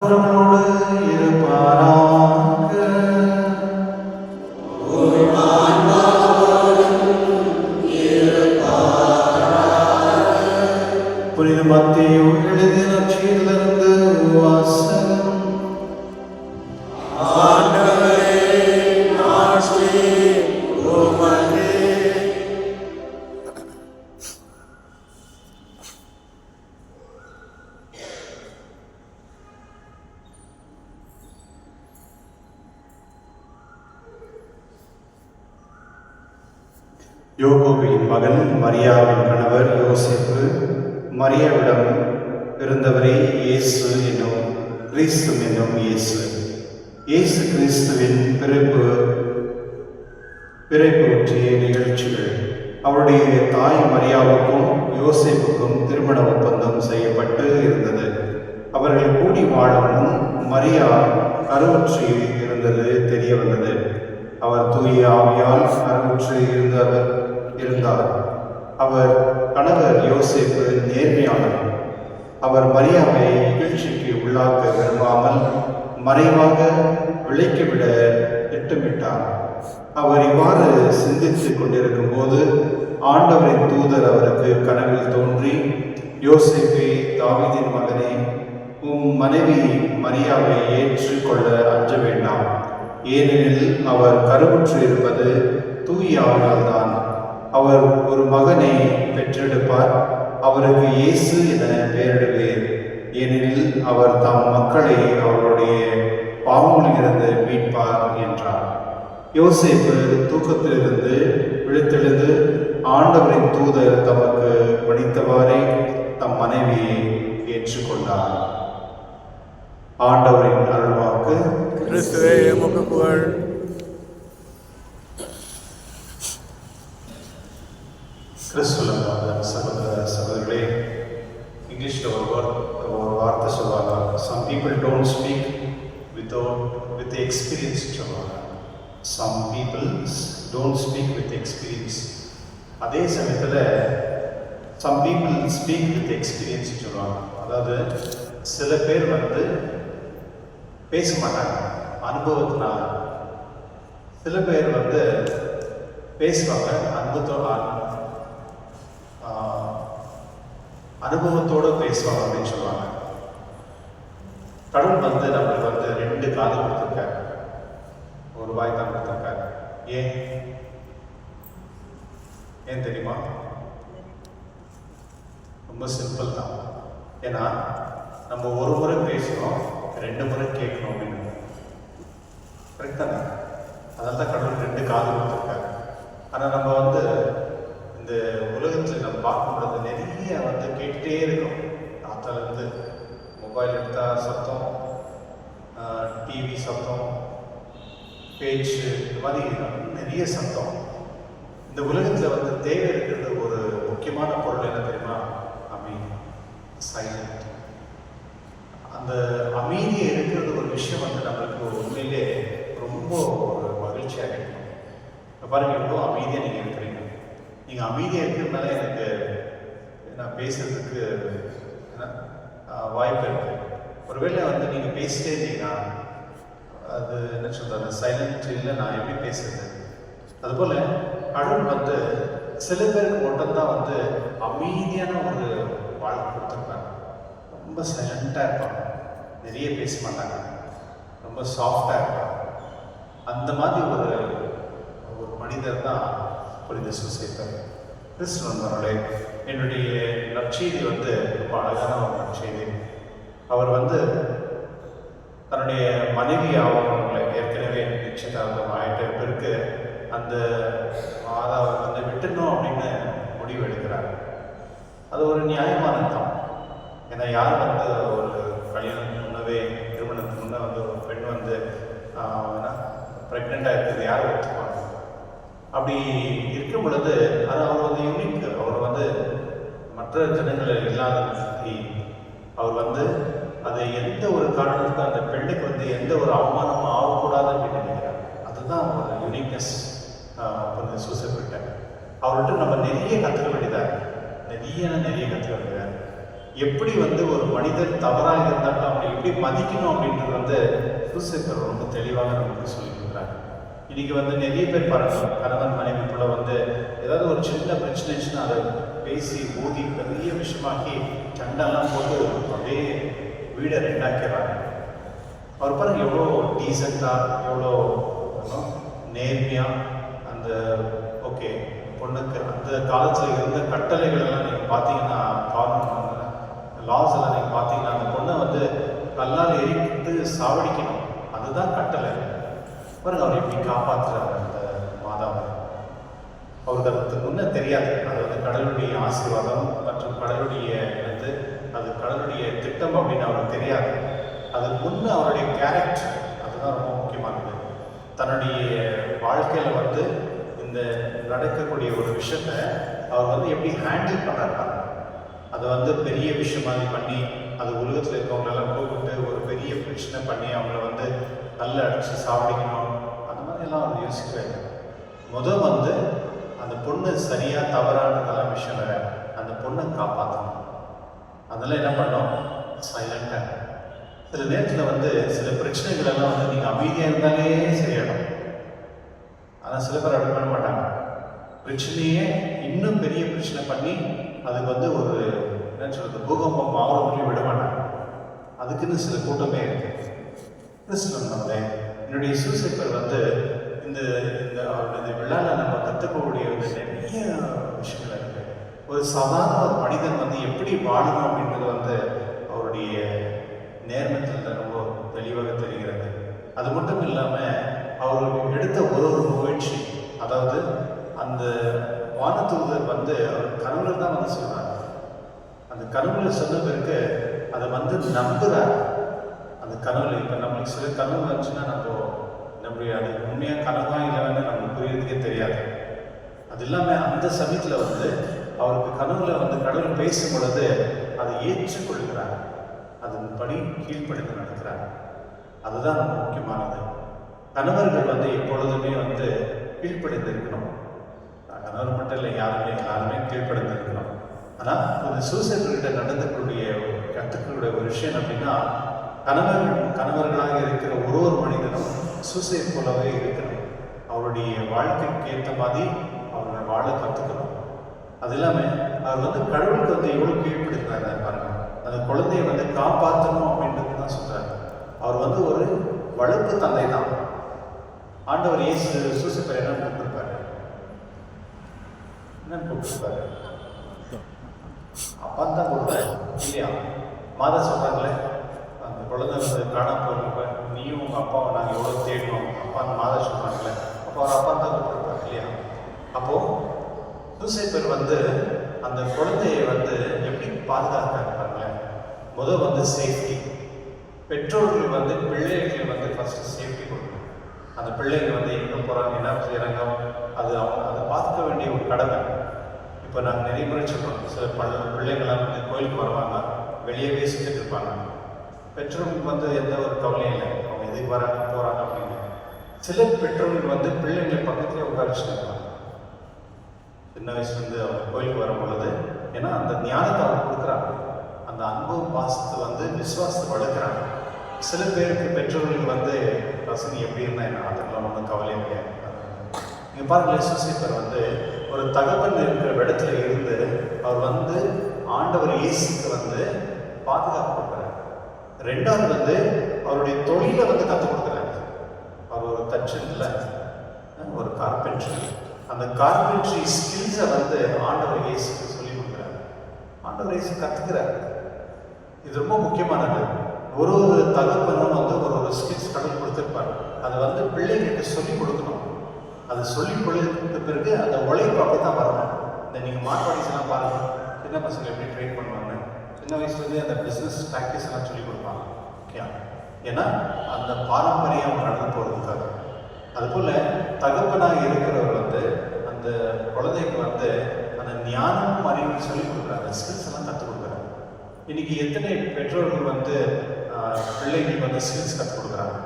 அவர்களோடு இருப்பாராக. புனித மத்தேயு எழுதிய நற்செய்தியிலிருந்து வாசகம். யோகோபின் மகன் மரியாவின் கணவர் யோசேப்பு மரியாவிடம் இருந்தவரே இயேசு என்னும் கிறிஸ்து என்னும் இயேசு. இயேசு கிறிஸ்துவின் பிறப்பு பற்றிய நிகழ்ச்சிகள். அவருடைய தாய் மரியாவுக்கும் யோசேப்புக்கும் திருமண ஒப்பந்தம் செய்யப்பட்டு இருந்தது. அவர்கள் கூடி வாழவும் மரியா கருவுற்று இருந்தது தெரிய வந்தது. அவர் தூய ஆவியால் கருவுற்று இருந்தார். அவர் கணவர் யோசேப்பு நேர்மையாளர். அவர் மரியாவை இகழ்ச்சிக்கு உள்ளாக்க விரும்பாமல் மறைவாக விளைக்கிவிட திட்டமிட்டார். அவர் இவ்வாறு சிந்தித்துக் கொண்டிருக்கும் போது ஆண்டவரின் தூதர் அவருக்கு கனவில் தோன்றி, யோசேப்பே, தாவீதின் மகனே, உம் மனைவி மரியாவை ஏற்றுக்கொள்ள அஞ்ச வேண்டாம். ஏனெனில் அவர் கருவுற்று இருப்பது தூய ஆவியால் தான். அவர் ஒரு மகனை பெற்றெடுப்பார். அவருக்கு இயேசு என பெயரிடுவேர். ஏனெனில் அவர் தம் மக்களை அவர்களுடைய பாவங்களிலிருந்து மீட்பார் என்றார். யோசேப்பு தூக்கத்திலிருந்து விழித்தெழுந்து ஆண்டவரின் தூதர் தமக்கு பணித்தவாறே தம் மனைவியை ஏற்றுக்கொண்டார். ஆண்டவரின் அருள்வாக்கு. கிறிஸ்துவே உமக்கு புகழ். கிறிஸ்துவ சகோதர சகோதரிகளே, இங்கிலீஷில் ஒரு வார்த்தை சொல்லுவாங்க, some people don't speak with the experience சொல்லுவாங்க. some people don't speak with experience. அதே சமயத்தில் some people speak with experience சொல்லுவாங்க. அதாவது சில பேர் பேச மாட்டாங்க அனுபவத்தினால, சில பேர் பேசுவாங்க அனுபவத்தோடு பேசுவாங்க அப்படின்னு சொல்லுவாங்க. கடவுள் நம்மளுக்கு 2 காது கொடுத்துருக்காரு, ஒரு வாய் தான் கொடுத்துருக்காரு. ஏன் தெரியுமா? ரொம்ப சிம்பிள் தான். ஏன்னா நம்ம ஒரு முறை பேசுகிறோம், 2 முறை கேட்கணும் அப்படின்னு. கரெக்ட் தானே? அதனால தான் கடவுள் 2 காது கொடுத்துருக்காரு. ஆனால் நம்ம இந்த உலகத்தில் நம்ம பார்க்கும்பொழுது நிறைய கேட்டுகிட்டே இருக்கோம். ராத்திரிலேருந்து மொபைல் எடுத்தால் சத்தம், டிவி சத்தம், பேச்சு, இந்த மாதிரி நிறைய சத்தம். இந்த உலகத்தில் தேவை இருக்கிறது ஒரு முக்கியமான பொருள் என்ன தெரியுமா? அமைதி, சைலண்ட். அந்த அமைதியை இருக்கிறது ஒரு விஷயம் நம்மளுக்கு உண்மையிலே ரொம்ப ஒரு மகிழ்ச்சியாக இருக்கும். இப்போ பாருங்கள், எவ்வளோ அமைதியாக நீங்கள் இருக்கிறீங்க. நீங்கள் அமைதியாக இருக்கிறதுனால எனக்கு நான் பேசுறதுக்கு வாய்ப்பு இருக்கு. ஒருவேளை நீங்கள் பேசிட்டே இருந்தீங்கன்னா அது என்ன சொல்கிறது, சைலண்ட் இல்லை, நான் எப்படி பேசுறது? அதுபோல் கடவுள் சில பேருக்கு மட்டும்தான் அமைதியான ஒரு வாழ்க்கை கொடுத்துருப்பாங்க. ரொம்ப சைலண்ட்டாக இருப்பாங்க, நிறைய பேச மாட்டாங்க, ரொம்ப சாஃப்டாக இருப்பாங்க. அந்த மாதிரி ஒரு மனிதர் தான் புனித யோசேப்பு. கிறிஸ்துவர்களே, என்னுடைய நற்செய்தி ரொம்ப அழகான ஒரு நற்செய்தி. அவர் தன்னுடைய மனைவி அவர்களை ஏற்கனவே நிச்சயதார்த்தம் ஆகிட்ட பிறகு அந்த அதை விட்டுணும் அப்படின்னு முடிவு எடுக்கிறார். அது ஒரு நியாயமானது தான். ஏன்னா யார் ஒரு கல்யாணத்துக்கு முன்னவே, திருமணத்துக்கு முன்னே ஒரு பெண் ப்ரெக்னெண்ட்டாக இருக்கிறது யாரும் ஒத்துப்பாங்க? அப்படி இருக்கும் பொழுது அது அவர் யூனிக். அவர் மற்ற ஜனங்கள் இல்லாத அவர் அது எந்த ஒரு காரணத்துக்கும் அந்த பெண்ணுக்கு எந்த ஒரு அவமானமும் ஆகக்கூடாது அப்படின்னு நினைக்கிறார். அதுதான் ஒரு யூனிக்னஸ் யோசேப்புகிட்ட. அவர்கிட்ட நம்ம நிறைய கற்றுக்க வேண்டியதாக, நிறைய கற்றுக்க வேண்டியதாக. எப்படி ஒரு மனிதர் தவறாக இருந்தாலும் அவனை எப்படி மதிக்கணும் அப்படின்றது வந்து சூசைப்பர் ரொம்ப தெளிவாக நமக்கு சொல்லி கொடுக்குறாங்க. இன்னைக்கு வந்து நிறைய பேர் பாருங்க, கணவன் மனைவிக்குள்ள வந்து ஏதாவது ஒரு சின்ன பிரச்சனைச்சுன்னா அதை பேசி ஊதி பெரிய விஷயமாக்கி சண்டெல்லாம் போட்டு அப்படியே வீடை ரெண்டாக்கிறாங்க. அவர் பாருங்க எவ்வளோ டீசெண்டாக, எவ்வளோ நேர்மையாக அந்த ஓகே பொண்ணுக்கு அந்த காலத்தில் இருந்த கட்டளைகள் எல்லாம் நீங்கள் பார்த்தீங்கன்னா, லாஸ் எல்லாம் நீங்கள் பார்த்தீங்கன்னா, அந்த பொண்ணை வந்து கல்லால் எரிக்கிட்டு சாவடிக்கணும், அதுதான் கட்டளை. பாருங்க அவர் எப்படி காப்பாற்றுறாரு அந்த மாதாவை. அவருக்கு அதுக்கு முன்னே தெரியாது அது வந்து கடவுளுடைய ஆசீர்வாதம் மற்றும் கடவுளுடைய வந்து அது கடவுளுடைய திட்டம் அப்படின்னு அவருக்கு தெரியாது. அதுக்கு முன்னே அவருடைய கேரக்டர் அதுதான் ரொம்ப முக்கியமானது. தன்னுடைய வாழ்க்கையில் வந்து இந்த நடக்கக்கூடிய ஒரு விஷயத்த அவர் வந்து எப்படி ஹேண்டில் பண்ணுறாரு, அதை வந்து பெரிய விஷயம் மாதிரி பண்ணி அது உலகத்தில் இருக்கவங்களெல்லாம் கூப்பிட்டு ஒரு பெரிய பிரச்சனை பண்ணி அவங்கள வந்து நல்ல அடிச்சு சாவடிக்கணும், அந்த மாதிரியெல்லாம் அவர் யோசிக்கவே. வந்து அந்த பொண்ணு சரியாக தவறானதெல்லாம் விஷயம் வேற, அந்த பொண்ணை காப்பாற்றணும். அதெல்லாம் என்ன பண்ணோம், சைலண்டாக. சில நேரத்தில் வந்து சில பிரச்சனைகள் எல்லாம் வந்து நீங்கள் அமைதியாக இருந்தாலே சரியாயிடும். ஆனால் சில பேர் அப்படி பண்ண மாட்டாங்க. பிரச்சனையே இன்னும் பெரிய பிரச்சனை பண்ணி அதுக்கு வந்து ஒரு என்ன சொல்றது பூகம்பம் ஆவரங்களையும் விட மாட்டாங்க. அதுக்குன்னு சில கூட்டமே இருக்கு. கிறிஸ்தவர்களே, என்னுடைய சூசைப்பர் வந்து இந்த அவருடைய விழாவில் நம்ம கற்றுக்கக்கூடிய நிறைய விஷயங்கள் இருக்கு. ஒரு சாதாரண ஒரு மனிதன் வந்து எப்படி வாழணும் அப்படின்றது வந்து அவருடைய நேர்மத்தில் ரொம்ப தெளிவாக தெரிகிறது. அது மட்டும் இல்லாமல் அவர் எடுத்த ஒரு முயற்சி, அதாவது அந்த வானதூதர் வந்து அவர் கனவுல தான் வந்து சொல்றாரு. அந்த கனவுல சொன்ன பிறகு அதை வந்து நம்புறார். அந்த கனவுல இப்போ நம்மளுக்கு சில கனவு வந்துச்சுன்னா நம்முடைய அது உண்மையாக கனவா இல்லைன்னு நம்மளுக்கு புரியறதுக்கே தெரியாது. அது இல்லாமல் அந்த சமயத்தில் வந்து அவருக்கு கனவுல வந்து கடவுள் பேசும் பொழுது அதை ஏற்றுக்கொள்கிறார், அதன்படி கீழ்ப்படிந்து நடக்கிறார். அதுதான் ரொம்ப முக்கியமானது. கணவர்கள் வந்து எப்பொழுதுமே வந்து கீழ்ப்படிந்து இருக்கணும். கணவர் மட்டும் இல்லை, எல்லாருமே கீழ்ப்படிந்து இருக்கணும். ஆனால் ஒரு சூசைப்பர்கிட்ட நடந்தக்கூடிய கற்றுக்கூடிய ஒரு விஷயம் அப்படின்னா, கணவர்களாக இருக்கிற ஒரு மனிதனும் சூசைட் போலவே இருக்கணும். அவருடைய வாழ்க்கைக்கு ஏற்ற மாதிரி அவரை வாழ கற்றுக்கணும். அது இல்லாமல் அவர் வந்து கடவுளுக்கு வந்து எவ்வளோ கீழ்ப்படுத்தினார் பாருங்க. அந்த குழந்தைய வந்து காப்பாற்றணும் அப்படின்றது தான் சொல்றாரு. அவர் வந்து ஒரு வளர்ப்பு தந்தை தான். ஆண்டவர் இயேசு சூசைப்பர் என்ன கூப்பிட்டுருப்பாரு, அப்பா தான் கொடுப்பாரு இல்லையா? மாதா சொல்றாங்களே, அந்த குழந்தை வந்து காணாம போயிருப்ப நீயும் உங்க அப்பாவை நாங்கள் எவ்வளோ தேடணும் அப்பா, அந்த மாதா சொல்றாங்களே, அப்போ அவர் அப்பா தான் கூப்பிட்டுருப்பாரு இல்லையா? அப்போ சூசைப்பர் வந்து அந்த குழந்தையை வந்து எப்படி பாதுகாக்கிறாங்களே, வந்து சேஃப்டி. பெற்றோர்கள் வந்து பிள்ளைகள் வந்து ஃபர்ஸ்ட் சேஃப்டி கொடுக்கணும். அந்த பிள்ளைங்க வந்து எங்கே போகிறாங்க, என்ன செய்கிறாங்க, அது அதை பார்த்துக்க வேண்டிய ஒரு கடமை. இப்போ நாங்கள் நிறைய முறை சொல்கிறோம், சில பிள்ளைங்களாம் வந்து கோயிலுக்கு வருவாங்க, வெளியவே சுற்றிட்டு இருப்பாங்க. பெற்றோர்களுக்கு வந்து எந்த ஒரு கவலையும் இல்லை, அவங்க எதுக்கு வராங்க போகிறாங்க அப்படின்னு. சில பெற்றோர்கள் வந்து பிள்ளைங்களை பக்கத்துலேயே உட்காரிச்சுட்டு இருப்பாங்க. சின்ன வயசுலேருந்து அவங்க கோயிலுக்கு வரும் பொழுது, ஏன்னா அந்த ஞானத்தை அவங்க கொடுக்குறாங்க, அந்த அன்பு பாசத்தை வந்து விசுவாசத்தை வளர்க்குறாங்க. சில பேருக்கு பெற்றோர்களுக்கு வந்து பசங்க எப்படி இருந்தால் என்ன, அதெல்லாம் ஒன்றும் கவலையே கிடையாது. நீங்கள் பாருங்களேன், சூசைப்பர் வந்து ஒரு தகப்பன் இருக்கிற இடத்துல இருந்து அவர் வந்து ஆண்டவர் இயேசுக்கு வந்து பாதுகாப்பு கொடுக்குறாரு. ரெண்டாவது வந்து அவருடைய தொழிலை வந்து கற்றுக் கொடுக்குறாரு. அவர் ஒரு தச்சனில் ஒரு கார்பென்ட்ரி, அந்த கார்பென்ட்ரி ஸ்கில்ஸை வந்து ஆண்டவர் இயேசுக்கு சொல்லி கொடுக்குறாரு. ஆண்டவர் இயேசு கற்றுக்கிறார். இது ரொம்ப முக்கியமானது. ஒரு தகப்பனும் வந்து ஒரு ஸ்கில்ஸ் கடவுள் கொடுத்துருப்பார். அதை வந்து பிள்ளைங்களுக்கு சொல்லிக் கொடுக்கணும். அது சொல்லிக் கொடுத்த பிறகு அந்த உழைப்பு அப்படி தான் வரணும். இந்த நீங்கள் மார்வாடிஸ் எல்லாம் பாருங்கள், சின்ன பசங்க எப்படி ட்ரெயின் பண்ணுவாங்க, சின்ன வயசுலேருந்தே அந்த பிஸ்னஸ் ப்ராக்டிஸ் எல்லாம் சொல்லிக் கொடுப்பாங்க. ஓகே, ஏன்னா அந்த பாரம்பரியம் நடந்து போகிறதுக்காக. அதுபோல் தகப்பனாக இருக்கிறவர் வந்து அந்த குழந்தைக்கு வந்து அந்த ஞானமும் அறிவும் சொல்லிக் கொடுக்குறாங்க, ஸ்கில்ஸ் எல்லாம் கற்றுக் கொடுக்குறாங்க. இன்னைக்கு எத்தனை பெற்றோர்கள் வந்து பிள்ளைங்களுக்கு வந்து ஸ்கில்ஸ் கற்றுக் கொடுக்குறாங்க.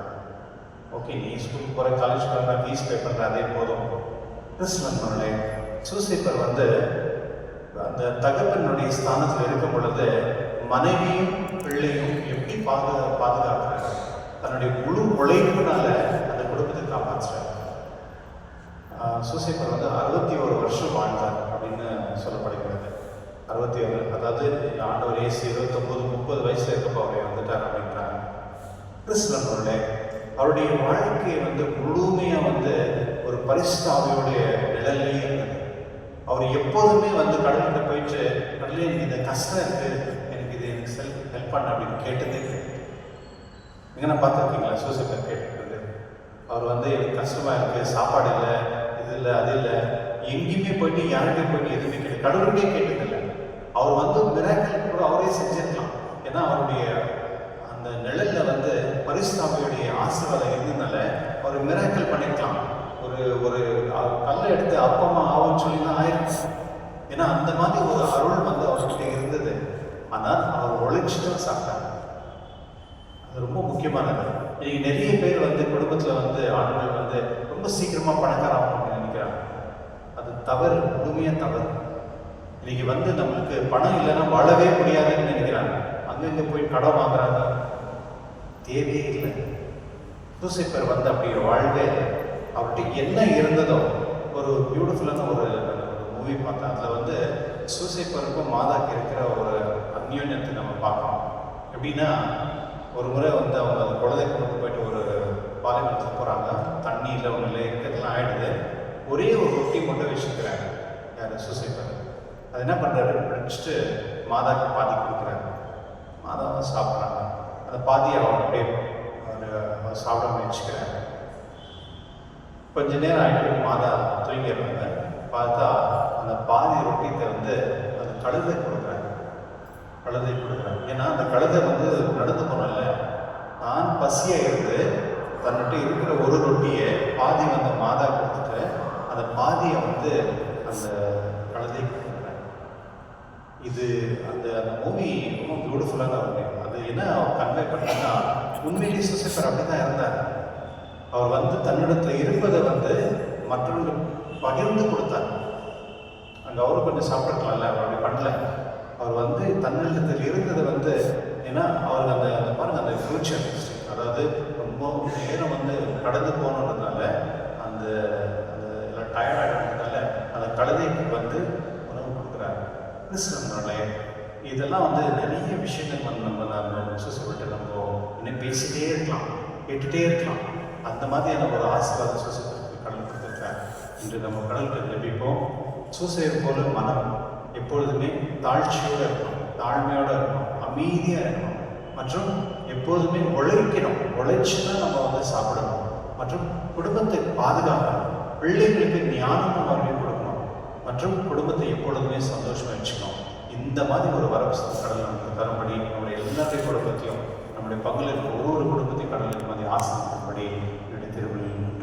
ஓகே, நீ ஸ்கூலுக்கு போகிற, காலேஜ் போகிற, ஃபீஸ் பே பண்ணுற, அதே போதும். கிறிஸ்தவர்களே, சூசைப்பர் வந்து அந்த தகப்பனுடைய ஸ்தானத்தில் இருக்கும் பொழுது மனைவியும் பிள்ளையும் எப்படி பாதுகாக்கிறார். தன்னுடைய முழு உழைப்புனால அந்த குடும்பத்தை காப்பாற்றுறார். சூசைப்பர் வந்து 61 வருஷம் வாழ்ந்தார் அப்படின்னு சொல்லப்படுகிறது. 61, அதாவது ஆண்டவர் இயேசு 29-30 வயசுல இருக்கப்போ அவர் இறந்துட்டார் அப்படின்றாங்க. கிறிஸ்தவர்களுடைய அவருடைய வாழ்க்கையை வந்து முழுமையாக வந்து ஒரு பரிசுத்த ஆவியோடைய நிழல்லையே இருந்தது. அவர் எப்போதுமே வந்து கடவுள்கிட்ட போயிட்டு, கடவுளே எனக்கு இந்த கஷ்டம் இருக்குது, எனக்கு இது எனக்கு ஹெல்ப் பண்ண அப்படின்னு கேட்டதே கிடையாது. எங்கன்னா பார்த்துருக்கீங்களா சூசைப்பர் கேட்டுக்கிறது? அவர் வந்து எனக்கு கஷ்டமாக இருக்குது, சாப்பாடு இல்லை, இது இல்லை, அது இல்லை, எங்கேயுமே போயிட்டு யார்கிட்டையும் போயிட்டு எதுவுமே கேட்டு கடவுள்கிட்டே கேட்டதில்லை. அவர் வந்து மிராக்கிள் கூட அவரே செஞ்சிருக்கலாம். ஏன்னா அவருடைய அந்த நிழல்ல வந்து பரிசுத்தாவியுடைய ஆசீர்வாதம் இருந்ததுனால அவர் மிராக்கிள் பண்ணிருக்கலாம். ஒரு கல்லை எடுத்து அப்பமா ஆகும்னு சொல்லி தான் ஆயிருக்கும். ஏன்னா அந்த மாதிரி ஒரு அருள் வந்து அவர்கிட்ட இருந்தது. ஆனால் அவர் உழைச்சிதான் சாப்பிட்டாங்க. அது ரொம்ப முக்கியமானது. இன்னைக்கு நிறைய பேர் வந்து குடும்பத்தில் வந்து ஆண்கள் வந்து ரொம்ப சீக்கிரமா பணக்காரம் அப்படின்னு நினைக்கிறாங்க. அது தவறு, முழுமையாக தவறு. இன்னைக்கு வந்து நம்மளுக்கு பணம் இல்லைன்னா வாழவே முடியாதுன்னு நினைக்கிறாங்க. அங்கங்கே போய் கடன் வாங்குறாங்க. தேவையே இல்லை. சூசைப்பர் வந்து அப்படி வாழ்வே இல்லை. அவர்கிட்ட என்ன இருந்ததோ, ஒரு பியூட்டிஃபுல்லான ஒரு மூவி பார்த்தேன். அதில் வந்து சூசைப்பருக்கும் மாதாக்கு இருக்கிற ஒரு அந்யோன்யத்தை நம்ம பார்க்கணும். எப்படின்னா, ஒரு முறை வந்து அவங்க அந்த குழந்தை கொண்டு போயிட்டு ஒரு பாலைவனத்துக்கு போகிறாங்க. தண்ணி இல்லை, ஒன்றும் இல்லை, இருக்கிறதுலாம் ஆகிடுது. ஒரே ஒரு ரொட்டி மட்டும் வச்சுக்கிறாங்க யார் சூசைப்பர். அது என்ன பண்ணுறாரு, பிடிச்சிட்டு மாதாக்கு பாதி கொடுக்குறாரு. மாதாவை சாப்பிட்றாங்க. அந்த பாதியை அவங்க அப்படியே சாப்பிட முயற்சிக்கிறாங்க. கொஞ்ச நேரம் ஆகிட்டு மாதா தூங்கிடுறாங்க. பார்த்தா அந்த பாதி ரொட்டியத்தை வந்து அந்த கழுதை கொடுக்குறாங்க. ஏன்னா அந்த கழுதை வந்து நடந்து போனல, நான் பசியாக இருந்து தன்னிட்ட இருக்கிற ஒரு ரொட்டியை பாதி வந்து மாதா கொடுத்துட்டு அந்த பாதியை வந்து அந்த கழுதை கொடுக்குறாங்க. இது அந்த மூவி ரொம்ப பியூட்டிஃபுல்லான ஒரு அது என்ன கன்வே பண்ணா, உண்மையிலேயே சூசைப்பர் அப்படி தான் இருந்தார். அவர் வந்து தன்னிடத்தில் இருப்பதை வந்து மற்றவங்களுக்கு பகிர்ந்து கொடுத்தார். அங்கே அவரும் கொஞ்சம் சாப்பிட்ருக்கலாம்ல, அவர் அப்படி பண்ணல. அவர் வந்து தன்னிடத்தில் இருந்ததை வந்து, ஏன்னா அவர் அந்த பாருங்க அந்த ஃபியூச்சர், அதாவது ரொம்ப நேரம் வந்து கடந்து போனதுனால அந்த எல்லாம் டயர்டாகிறதுனால அந்த கழுதைக்கு வந்து உணவு கொடுக்குறாரு. கிறிஸ்தவனாலே இதெல்லாம் வந்து நிறைய விஷயங்கள் வந்து நம்ம சூசைப்பட்டு நம்ம இன்னும் பேசிகிட்டே இருக்கலாம், கேட்டுகிட்டே இருக்கலாம். அந்த மாதிரியான ஒரு ஆசீர்வாத சூசைப்பட்டு கடவுள் கொடுத்துருக்கார். இன்று நம்ம கடவுள்கிட்ட ஜெபிப்போம். சூசையர் போல மனம் எப்பொழுதுமே தாழ்ச்சியோடு இருக்கணும், தாழ்மையோடு இருக்கணும், அமைதியாக இருக்கணும், மற்றும் எப்போதுமே உழைக்கணும். உழைச்சி தான் நம்ம வந்து சாப்பிடணும், மற்றும் குடும்பத்தை பாதுகாக்கணும், பிள்ளைகளுக்கு ஞானமும் அறிவை கொடுக்கணும், மற்றும் குடும்பத்தை எப்பொழுதுமே சந்தோஷமாக வச்சுக்கணும். இந்த மாதிரி ஒரு வரப்பு கடவுள் நமக்கு தரும்படி நம்முடைய எல்லாத்தையும் குடும்பத்தையும், நம்முடைய பங்குல இருக்க ஒவ்வொரு குடும்பத்தையும் கடவுளுக்கு மாதிரி ஆசீர்வதிக்கும்படி என்னுடைய திருவிழில்